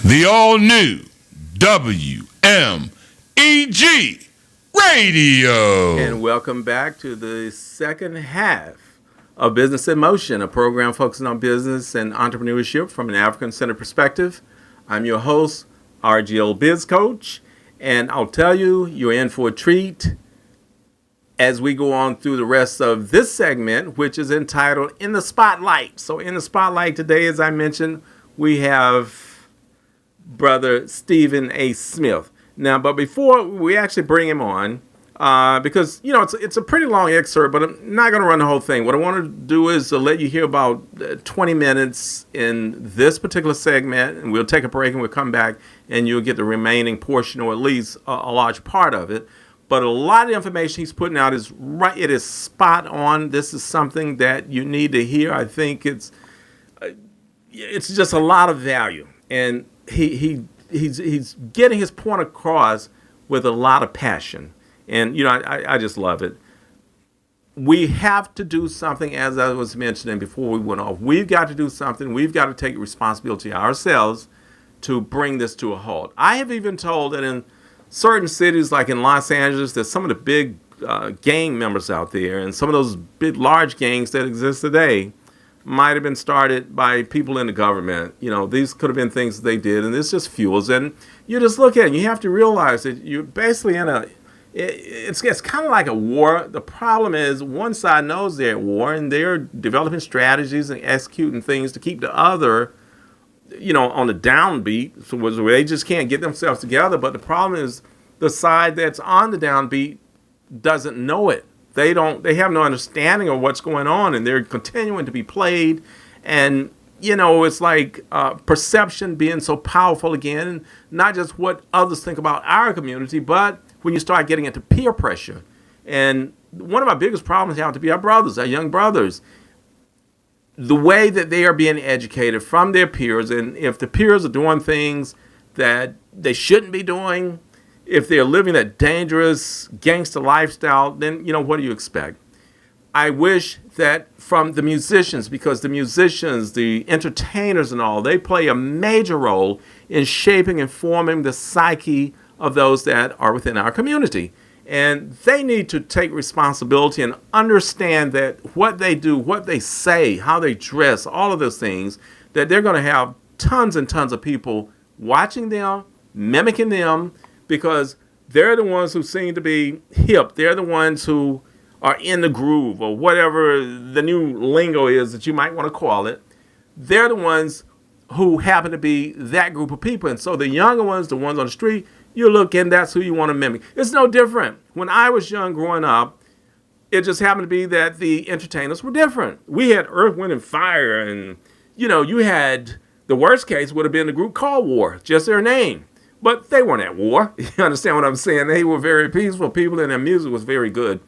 The all-new WMEG Radio. And welcome back to the second half of Business in Motion, a program focusing on business and entrepreneurship from an African-centered perspective. I'm your host, RGL Biz Coach, and I'll tell you, you're in for a treat as we go on through the rest of this segment, which is entitled In the Spotlight. So in the Spotlight today, as I mentioned, we have Brother Stephen A. Smith. Now, but before we actually bring him on, because, you know, it's a pretty long excerpt, but I'm not going to run the whole thing. What I want to do is let you hear about 20 minutes in this particular segment, and we'll take a break and we'll come back and you'll get the remaining portion, or at least a large part of it. But a lot of the information he's putting out is right. It is spot on. This is something that you need to hear. I think it's just a lot of value, and he's getting his point across with a lot of passion. And, you know, I just love it. We have to do something, as I was mentioning before we went off. We've got to do something. We've got to take responsibility ourselves to bring this to a halt. I have even told that in certain cities, like in Los Angeles, there's some of the big gang members out there, and some of those big, large gangs that exist today might have been started by people in the government. You know, these could have been things that they did, and this just fuels. And you just look at it, and you have to realize that you're basically in it's kind of like a war. The problem is one side knows they're at war, and they're developing strategies and executing things to keep the other, you know, on the downbeat, so where they just can't get themselves together. But the problem is the side that's on the downbeat doesn't know it. They have no understanding of what's going on, and they're continuing to be played. And, you know, it's like perception being so powerful again, and not just what others think about our community, but when you start getting into peer pressure. And one of our biggest problems have to be our brothers, our young brothers. The way that they are being educated from their peers, and if the peers are doing things that they shouldn't be doing, if they're living that dangerous gangster lifestyle, then, you know, what do you expect? I wish that from the musicians, because the musicians, the entertainers and all, they play a major role in shaping and forming the psyche of those that are within our community. And they need to take responsibility and understand that what they do, what they say, how they dress, all of those things, that they're going to have tons and tons of people watching them, mimicking them, because they're the ones who seem to be hip. They're the ones who are in the groove, or whatever the new lingo is that you might want to call it. They're the ones who happen to be that group of people. And so the younger ones, the ones on the street, you look and that's who you want to mimic. It's no different. When I was young growing up, it just happened to be that the entertainers were different. We had Earth, Wind, and Fire, and, you know, you had, the worst case would have been the group called War, just their name. But they weren't at war. You understand what I'm saying? They were very peaceful people, and their music was very good.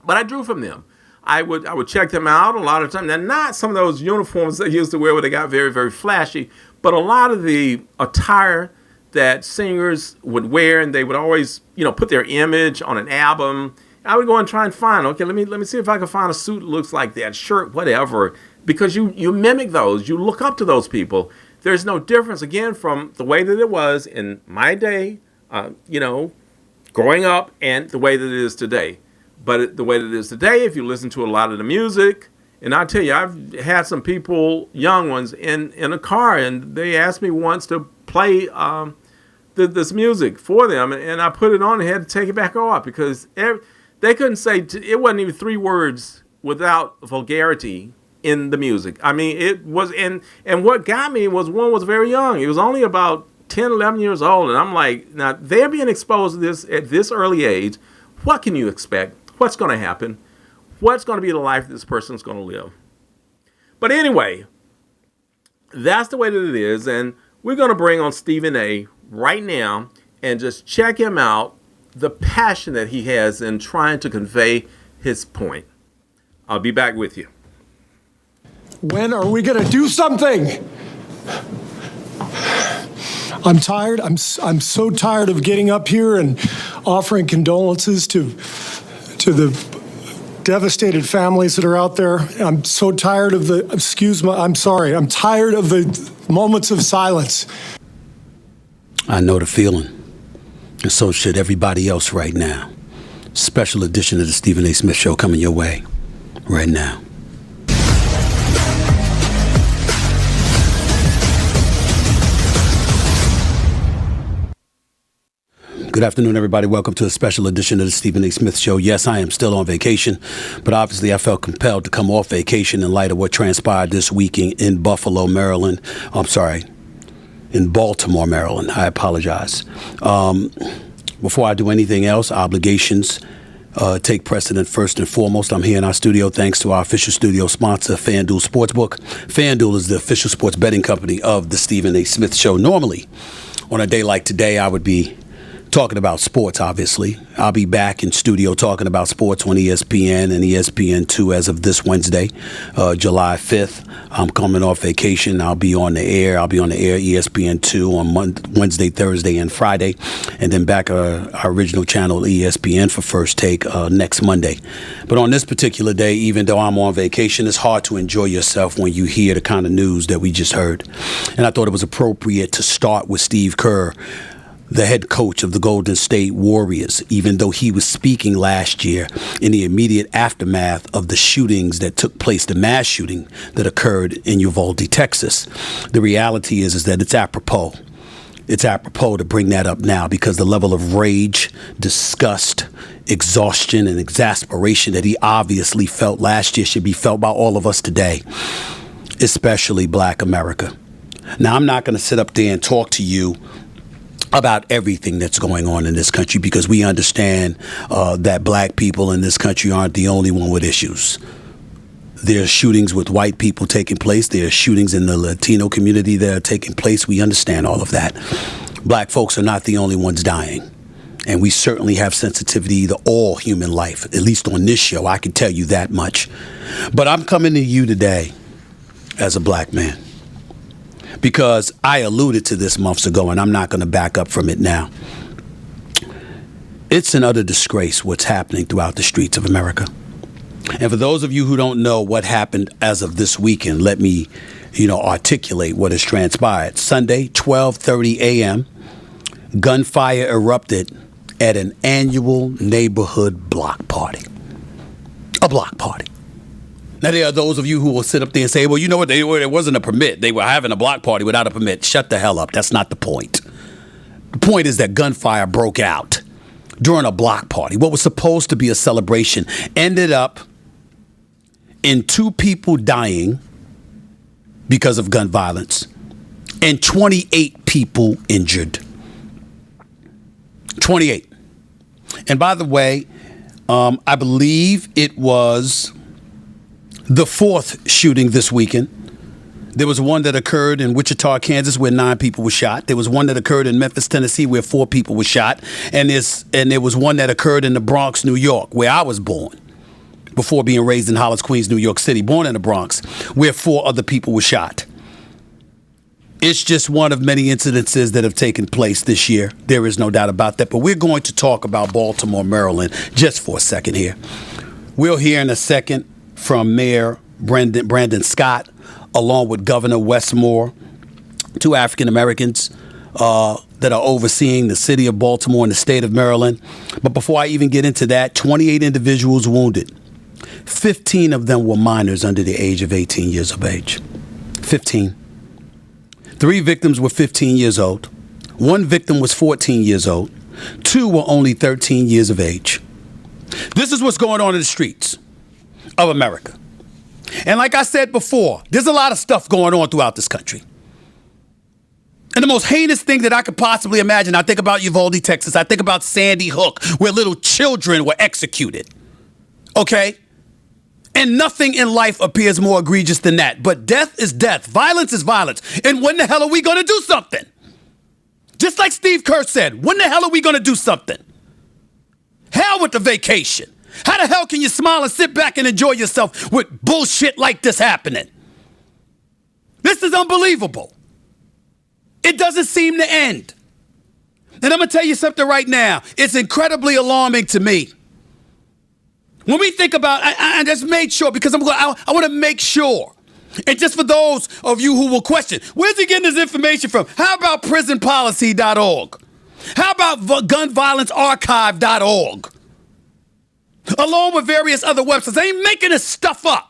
But I drew from them. I would check them out a lot of times. Now, not some of those uniforms they used to wear where they got very, very flashy, but a lot of the attire that singers would wear, and they would always, you know, put their image on an album. I would go and try and find, okay, let me see if I can find a suit that looks like that, shirt, whatever, because you mimic those. You look up to those people. There's no difference, again, from the way that it was in my day, you know, growing up, and the way that it is today. But the way that it is today, if you listen to a lot of the music, and I tell you, I've had some people, young ones, in a car, and they asked me once to play this music for them, and I put it on and had to take it back off, because they couldn't say, it wasn't even 3 words without vulgarity in the music. I mean, it was, and what got me was one was very young. He was only about 10, 11 years old, and I'm like, now, they're being exposed to this at this early age. What can you expect? What's going to happen? What's going to be the life that this person's going to live? But anyway, that's the way that it is, and we're going to bring on Stephen A. right now and just check him out, the passion that he has in trying to convey his point. I'll be back with you. When are we going to do something? I'm tired. I'm so tired of getting up here and offering condolences to the devastated families that are out there. I'm so tired of I'm tired of the moments of silence. I know the feeling, and so should everybody else right now. Special edition of the Stephen A. Smith Show coming your way right now. Good afternoon, everybody. Welcome to a special edition of the Stephen A. Smith Show. Yes, I am still on vacation, but obviously I felt compelled to come off vacation in light of what transpired this weekend in Buffalo, Maryland. In Baltimore, Maryland. I apologize. Before I do anything else, obligations take precedent first and foremost. I'm here in our studio thanks to our official studio sponsor, FanDuel Sportsbook. FanDuel is the official sports betting company of the Stephen A. Smith Show. Normally, on a day like today, I would be talking about sports, obviously. I'll be back in studio talking about sports on ESPN and ESPN2 as of this Wednesday, July 5th. I'm coming off vacation. I'll be on the air. ESPN2 on Wednesday, Thursday, and Friday. And then back our original channel, ESPN, for First Take next Monday. But on this particular day, even though I'm on vacation, it's hard to enjoy yourself when you hear the kind of news that we just heard. And I thought it was appropriate to start with Steve Kerr, the head coach of the Golden State Warriors, even though he was speaking last year in the immediate aftermath of the shootings that took place, the mass shooting that occurred in Uvalde, Texas. The reality is that it's apropos. It's apropos to bring that up now because the level of rage, disgust, exhaustion, and exasperation that he obviously felt last year should be felt by all of us today, especially Black America. Now, I'm not going to sit up there and talk to you about everything that's going on in this country because we understand that Black people in this country aren't the only one with issues. There are shootings with white people taking place. There are shootings in the Latino community that are taking place. We understand all of that. Black folks are not the only ones dying. And we certainly have sensitivity to all human life, at least on this show. I can tell you that much. But I'm coming to you today as a Black man, because I alluded to this months ago, and I'm not going to back up from it now. It's an utter disgrace what's happening throughout the streets of America. And for those of you who don't know what happened as of this weekend, let me, articulate what has transpired. Sunday, 12:30 a.m., gunfire erupted at an annual neighborhood block party. A block party. Now, there are those of you who will sit up there and say, well, you know what, it wasn't a permit. They were having a block party without a permit. Shut the hell up. That's not the point. The point is that gunfire broke out during a block party. What was supposed to be a celebration ended up in 2 people dying because of gun violence and 28 people injured. 28. And by the way, I believe it was the 4th shooting this weekend. There was one that occurred in Wichita, Kansas, where 9 people were shot. There was one that occurred in Memphis, Tennessee, where 4 people were shot. And there was one that occurred in the Bronx, New York, where I was born, before being raised in Hollis, Queens, New York City, born in the Bronx, where 4 other people were shot. It's just one of many incidences that have taken place this year. There is no doubt about that. But we're going to talk about Baltimore, Maryland, just for a second here. We'll hear in a second from Mayor Brandon Scott, along with Governor Wes Moore, 2 African Americans that are overseeing the city of Baltimore and the state of Maryland. But before I even get into that, 28 individuals wounded. 15 of them were minors under the age of 18 years of age. 15. 3 victims were 15 years old. 1 victim was 14 years old. 2 were only 13 years of age. This is what's going on in the streets of America. And like I said before, there's a lot of stuff going on throughout this country. And the most heinous thing that I could possibly imagine, I think about Uvalde, Texas. I think about Sandy Hook, where little children were executed. Okay? And nothing in life appears more egregious than that. But death is death. Violence is violence. And when the hell are we going to do something? Just like Steve Kerr said, when the hell are we going to do something? Hell with the vacation. How the hell can you smile and sit back and enjoy yourself with bullshit like this happening? This is unbelievable. It doesn't seem to end. And I'm going to tell you something right now. It's incredibly alarming to me. When we think about, I just made sure, because I want to make sure And just for those of you who will question, where's he getting this information from? How about prisonpolicy.org? How about gunviolencearchive.org? Along with various other websites. They ain't making this stuff up.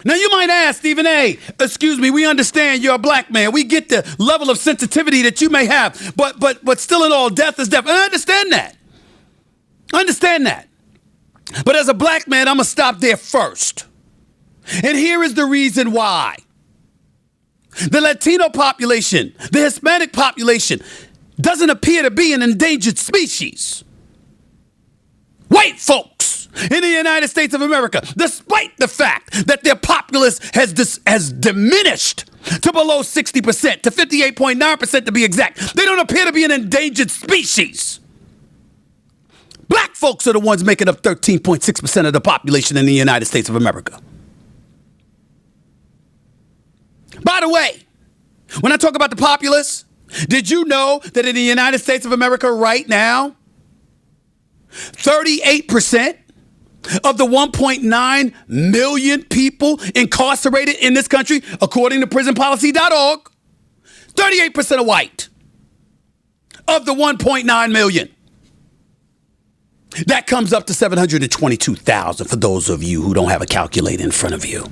Now, you might ask, Stephen A., excuse me, we understand you're a black man. We get the level of sensitivity that you may have, but still in all, death is death. And I understand that. I understand that. But as a black man, I'm going to stop there first. And here is the reason why. The Latino population, the Hispanic population, doesn't appear to be an endangered species. White folks in the United States of America, despite the fact that their populace has diminished to below 60%, to 58.9% to be exact, they don't appear to be an endangered species. Black folks are the ones making up 13.6% of the population in the United States of America. By the way, when I talk about the populace, did you know that in the United States of America right now, 38% of the 1.9 million people incarcerated in this country, according to prisonpolicy.org, 38% are white of the 1.9 million. That comes up to 722,000 for those of you who don't have a calculator in front of you.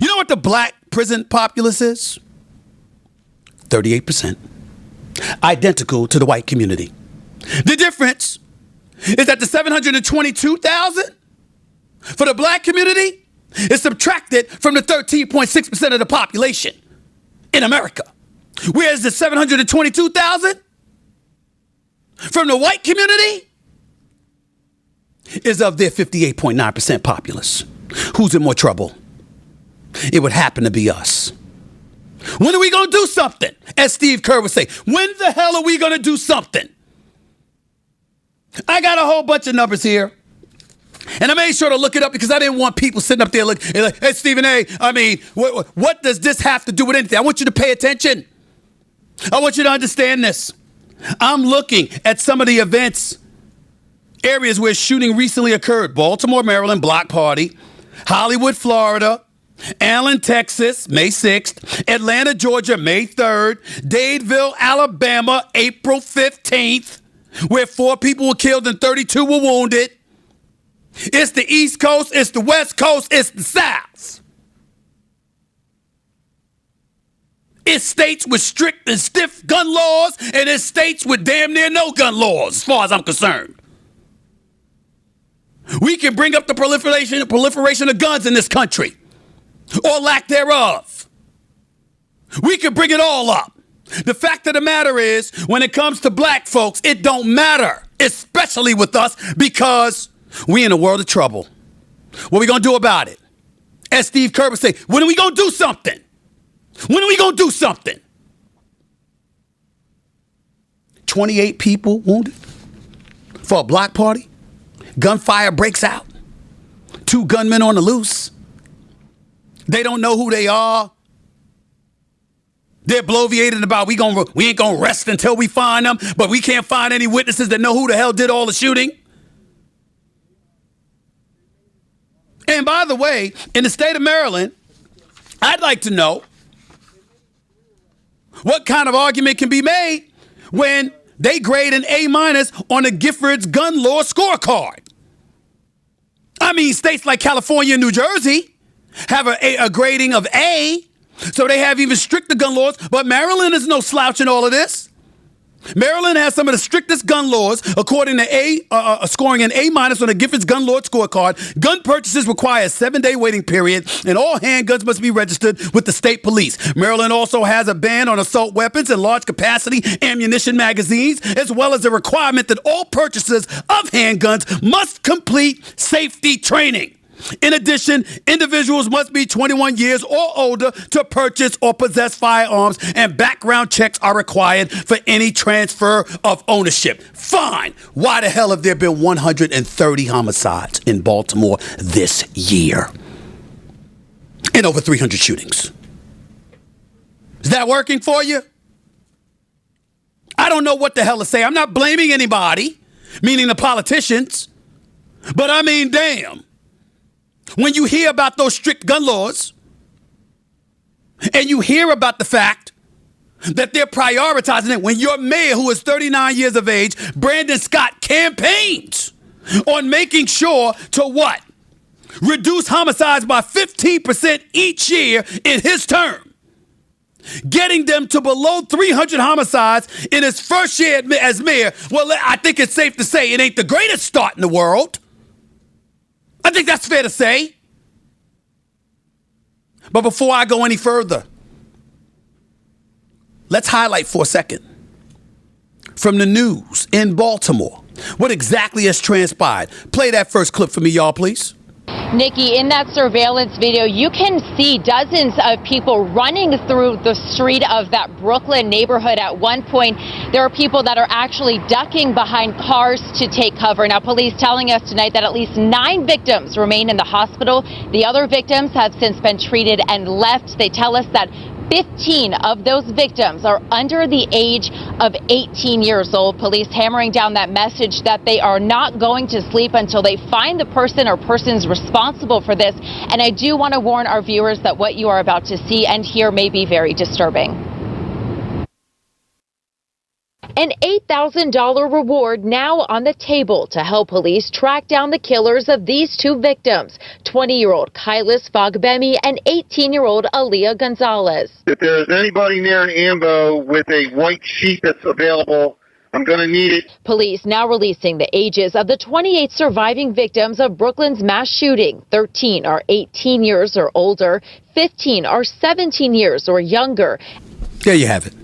You know what the black prison populace is? 38%. Identical to the white community. The difference is that the 722,000 for the black community is subtracted from the 13.6% of the population in America. Whereas the 722,000 from the white community is of their 58.9% populace. Who's in more trouble? It would happen to be us. When are we going to do something? As Steve Kerr would say, when the hell are we going to do something? I got a whole bunch of numbers here. And I made sure to look it up because I didn't want people sitting up there looking like, hey, Stephen A., I mean, what does this have to do with anything? I want you to pay attention. I want you to understand this. I'm looking at some of the events, areas where shooting recently occurred. Baltimore, Maryland, block party. Hollywood, Florida. Allen, Texas, May 6th. Atlanta, Georgia, May 3rd. Dadeville, Alabama, April 15th, where 4 people were killed and 32 were wounded. It's the East Coast, it's the West Coast, it's the South. It's states with strict and stiff gun laws, and it's states with damn near no gun laws, as far as I'm concerned. We can bring up the proliferation of guns in this country, or lack thereof. We can bring it all up. The fact of the matter is, when it comes to black folks, it don't matter, especially with us, because we in a world of trouble. What are we going to do about it? As Steve Kerr would say, when are we going to do something? When are we going to do something? 28 people wounded for a block party. Gunfire breaks out. 2 gunmen on the loose. They don't know who they are. They're bloviating about we ain't gonna rest until we find them, but we can't find any witnesses that know who the hell did all the shooting. And by the way, in the state of Maryland, I'd like to know what kind of argument can be made when they grade an A- on the Giffords gun law scorecard. I mean, states like California and New Jersey have a grading of A, so they have even stricter gun laws, but Maryland is no slouch in all of this. Maryland has some of the strictest gun laws, according to scoring an A- on the Giffords gun law scorecard. Gun purchases require a 7-day waiting period, and all handguns must be registered with the state police. Maryland also has a ban on assault weapons and large capacity ammunition magazines, as well as a requirement that all purchasers of handguns must complete safety training. In addition, individuals must be 21 years or older to purchase or possess firearms, and background checks are required for any transfer of ownership. Fine. Why the hell have there been 130 homicides in Baltimore this year? And over 300 shootings. Is that working for you? I don't know what the hell to say. I'm not blaming anybody, meaning the politicians, but I mean, damn. when you hear about those strict gun laws and you hear about the fact that they're prioritizing it when your mayor, who is 39 years of age, Brandon Scott, campaigns on making sure to what? Reduce homicides by 15% each year in his term. Getting them to below 300 homicides in his first year as mayor. Well, I think it's safe to say it ain't the greatest start in the world. I think that's fair to say. But before I go any further, let's highlight for a second from the news in Baltimore what exactly has transpired. Play that first clip for me, y'all, please. Nikki, in that surveillance video, you can see dozens of people running through the street of that Brooklyn neighborhood. At one point, there are people that are actually ducking behind cars to take cover. Now, police telling us tonight that at least 9 victims remain in the hospital. The other victims have since been treated and left. They tell us that 15 of those victims are under the age of 18 years old. Police hammering down that message that they are not going to sleep until they find the person or persons responsible for this. And I do want to warn our viewers that what you are about to see and hear may be very disturbing. An $8,000 reward now on the table to help police track down the killers of these 2 victims, 20-year-old Kylis Fogbemi and 18-year-old Aaliyah Gonzalez. If there is anybody near an AMBO with a white sheet that's available, I'm going to need it. Police now releasing the ages of the 28 surviving victims of Brooklyn's mass shooting. 13 are 18 years or older, 15 are 17 years or younger. There you have it.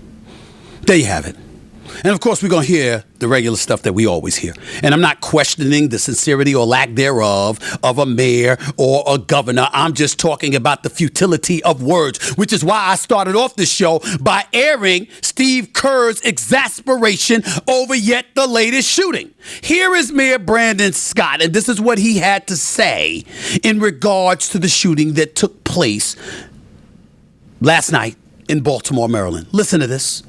There you have it. And of course, we're going to hear the regular stuff that we always hear. And I'm not questioning the sincerity or lack thereof of a mayor or a governor. I'm just talking about the futility of words, which is why I started off this show by airing Steve Kerr's exasperation over yet the latest shooting. Here is Mayor Brandon Scott, and this is what he had to say in regards to the shooting that took place last night in Baltimore, Maryland. Listen to this.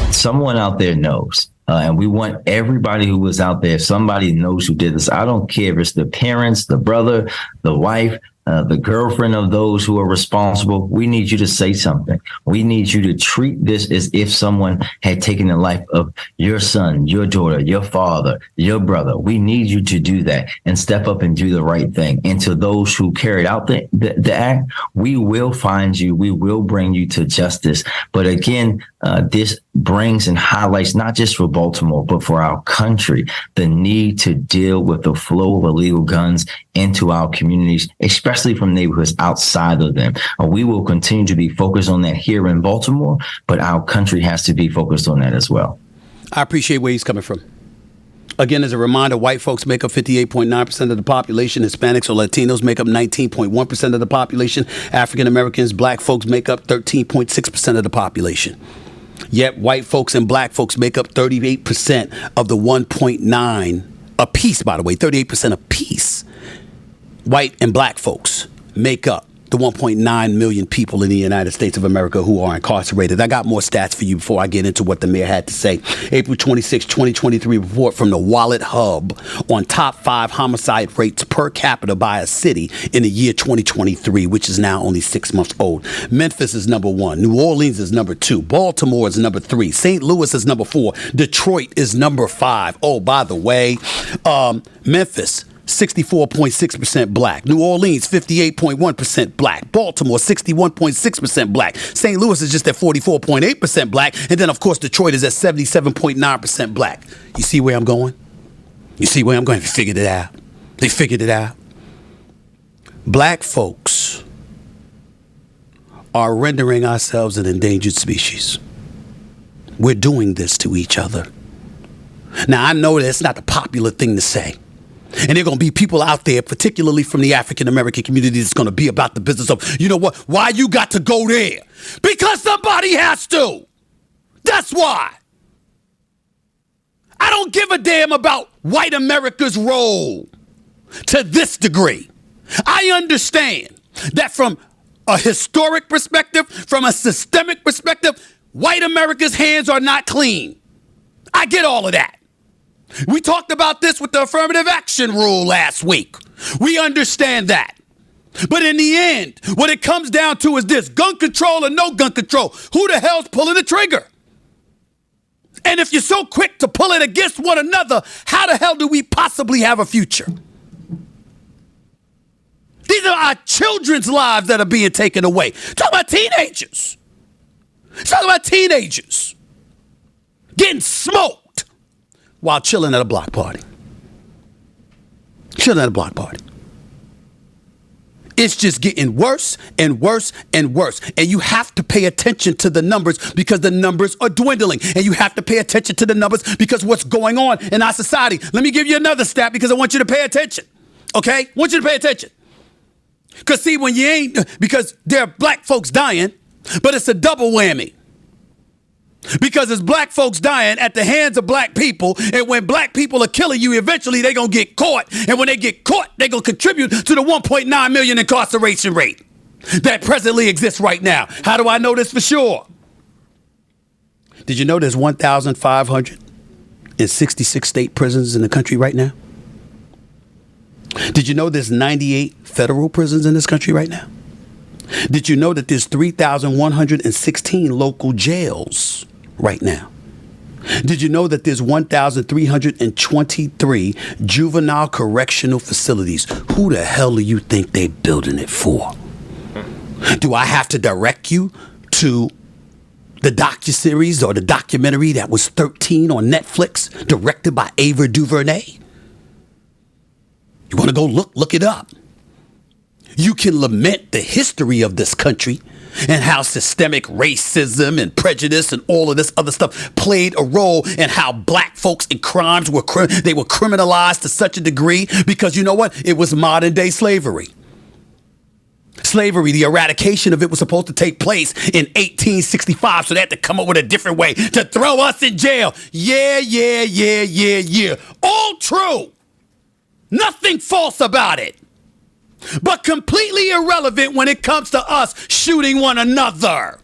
Someone out there knows. And we want everybody who was out there, if somebody knows who did this. I don't care if it's the parents, the brother, the wife, the girlfriend of those who are responsible. We need you to say something. We need you to treat this as if someone had taken the life of your son, your daughter, your father, your brother. We need you to do that and step up and do the right thing. And to those who carried out the act, we will find you. We will bring you to justice. But again, this brings and highlights not just for Baltimore, but for our country, the need to deal with the flow of illegal guns into our communities, especially from neighborhoods outside of them. We will continue to be focused on that here in Baltimore, but our country has to be focused on that as well. I appreciate where he's coming from. Again, as a reminder, white folks make up 58.9% of the population. Hispanics or Latinos make up 19.1% of the population. African Americans, black folks make up 13.6% of the population. Yet white folks and black folks make up 38% of the 1.9 apiece, by the way, 38% apiece. White and black folks make up the 1.9 million people in the United States of America who are incarcerated. I got more stats for you before I get into what the mayor had to say. April 26, 2023 report from the Wallet Hub on top 5 homicide rates per capita by a city in the year 2023, which is now only 6 months old. Memphis is number 1. New Orleans is number 2. Baltimore is number 3. St. Louis is number 4. Detroit is number 5. Oh, by the way, Memphis, 64.6% black. New Orleans, 58.1% black. Baltimore, 61.6% black. St. Louis is just at 44.8% black. And then, of course, Detroit is at 77.9% black. You see where I'm going? You see where I'm going? They figured it out. They figured it out. Black folks are rendering ourselves an endangered species. We're doing this to each other. Now, I know that's not the popular thing to say. And there are going to be people out there, particularly from the African American community, that's going to be about the business of, you know what, why you got to go there? Because somebody has to. That's why. I don't give a damn about white America's role to this degree. I understand that from a historic perspective, from a systemic perspective, white America's hands are not clean. I get all of that. We talked about this with the affirmative action rule last week. We understand that. But in the end, what it comes down to is this: gun control or no gun control. Who the hell's pulling the trigger? And if you're so quick to pull it against one another, how the hell do we possibly have a future? These are our children's lives that are being taken away. Talk about teenagers. Talk about teenagers getting smoked while chilling at a block party. Chilling at a block party. It's just getting worse and worse and worse. And you have to pay attention to the numbers because the numbers are dwindling. And you have to pay attention to the numbers because what's going on in our society. Let me give you another stat because I want you to pay attention. Okay? I want you to pay attention. Because see, when you ain't, because there are black folks dying, but it's a double whammy. Because it's black folks dying at the hands of black people, and when black people are killing you, eventually they're going to get caught. And when they get caught, they're going to contribute to the 1.9 million incarceration rate that presently exists right now. How do I know this for sure? Did you know there's 1,566 state prisons in the country right now? Did you know there's 98 federal prisons in this country right now? Did you know that there's 3,116 local jails right now? Did you know that there's 1,323 juvenile correctional facilities? Who the hell do you think they're building it for? Do I have to direct you to the docuseries or the documentary that was 13 on Netflix, directed by Ava DuVernay? You want to go look it up. You can lament the history of this country and how systemic racism and prejudice and all of this other stuff played a role in how black folks and crimes were criminalized to such a degree because you know what? It was modern day slavery. Slavery, the eradication of it was supposed to take place in 1865, so they had to come up with a different way to throw us in jail. Yeah. All true. Nothing false about it. But completely irrelevant when it comes to us shooting one another.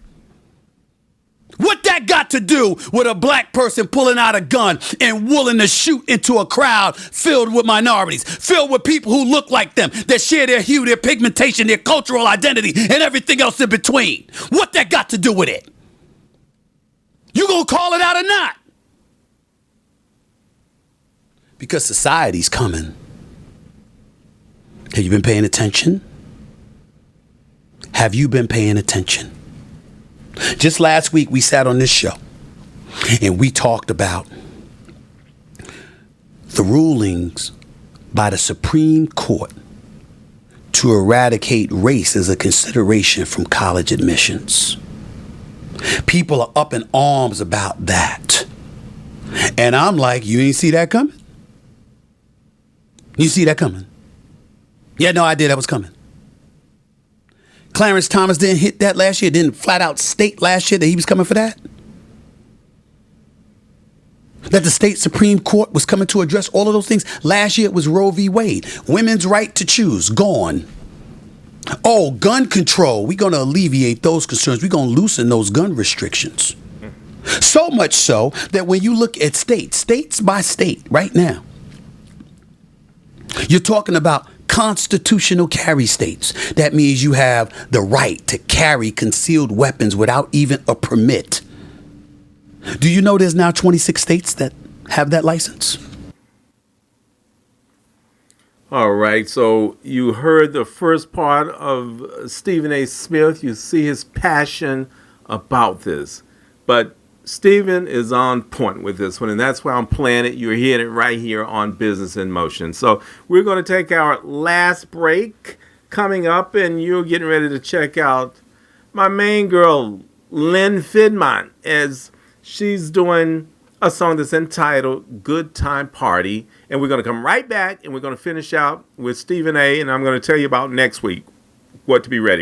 What that got to do with a black person pulling out a gun and willing to shoot into a crowd filled with minorities, filled with people who look like them, that share their hue, their pigmentation, their cultural identity, and everything else in between? What that got to do with it? You gonna call it out or not? Because society's coming. Have you been paying attention? Have you been paying attention? Just last week, we sat on this show and we talked about the rulings by the Supreme Court to eradicate race as a consideration from college admissions. People are up in arms about that. And I'm like, you ain't see that coming? You see that coming? Yeah, no idea that was coming. Clarence Thomas didn't hit that last year, didn't flat out state last year that he was coming for that. That the state Supreme Court was coming to address all of those things. Last year it was Roe v. Wade. Women's right to choose, gone. Oh, gun control. We're going to alleviate those concerns. We're going to loosen those gun restrictions. So much so that when you look at states by state right now, you're talking about constitutional carry states. That means you have the right to carry concealed weapons without even a permit. Do you know there's now 26 states that have that license? All right, so you heard the first part of Stephen A. Smith. You see his passion about this. But Stephen is on point with this one, and that's why I'm playing it. You're hearing it right here on Business in Motion. So we're going to take our last break coming up, and you're getting ready to check out my main girl, Lynn Fidmont, as she's doing a song that's entitled Good Time Party. And we're going to come right back, and we're going to finish out with Stephen A., and I'm going to tell you about next week what to be ready for.